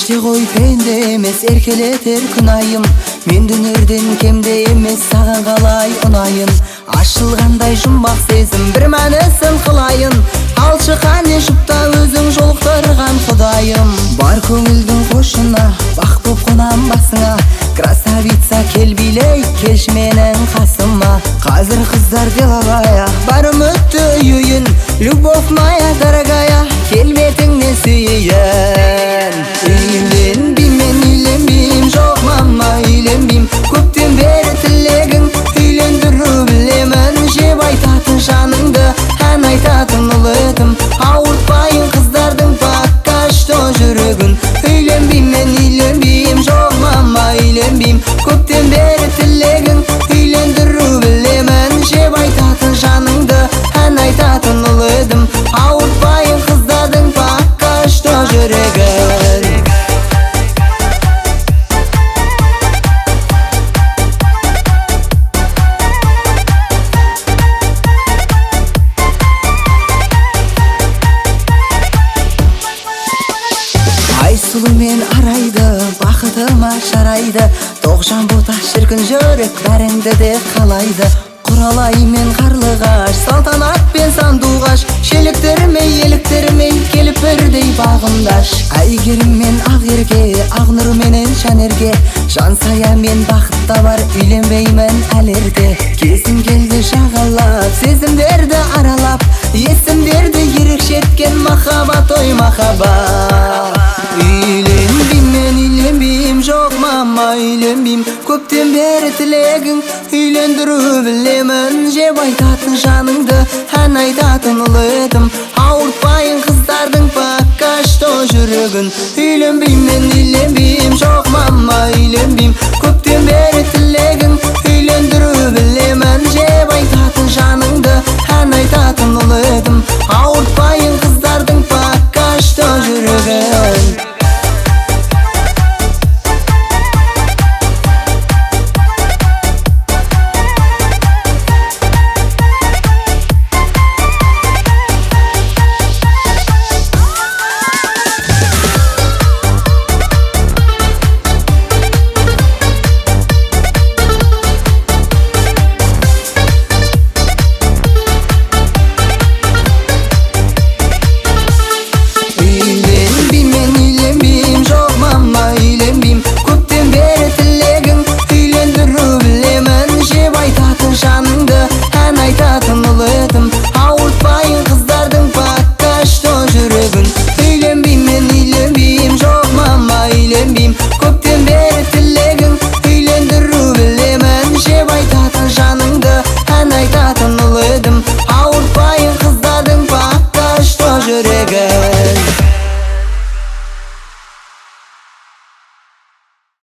Кечте кой пенде эмес эркелетер күн айым. Мен дүнерден кемде эмес сага калай унайын. Ашылгандай жумбак сезим бир манысын кылайын. Алчы кане жупта өзүң жолуктурган Кудайым. Бар көңүлдүн кошуна бак боп конам басыңа. Красавица кел билей келш менен касыма. Казыр кыздар деловая бар үмүттү үйүн. Любовь моя дорогая келбетиңни сүйөйүн. Үйленбейм мен үйленбейм жок мама үйленбейм. Көптөн бери тилегиң үйлөндүрүү билемин. Жеп айтатын жаныңды ан айтатын улытым. Ауыртпайын кыздардын пока что жүрөгүн. Үйленбейм мен үйленбейм жок мама үйленбейм. Көптөн бери тилегиң үйлөндүрүү билемин. Жеп айтатын жаныңды ан айтатын улытым. Ауыртпайын кыздардын пока что жүрөгүн. Айсулу мен арайды, бакытыма жарайды. 90 бута шіркін жүрек бәріңді де қалайды. Құралай мен қарлығаш, салтанатпен сандуғаш. Шеліктермей, еліктермей, келіп бірдей бағындаш. Әйгерім мен ақ ерге, ақ нұр менен шәнерге. Жан сая мен бақытта бар, үйленбеймін әлерде. Кезім келді жағалап, сезімдерді аралап. Есімдерді ерекшеткен махаббат, ой махаббат. Үйленбейм мен үйленбейм жок мама үйленбейм. Көптен бері тілегің үйлендірүү білемін. Жеп айтатын жаныңды ан айтатын улытым. Ауыртпайын кыздардын пока что жүрөгүн. Үйленбейм мен үйленбейм жок мама үйленбейм.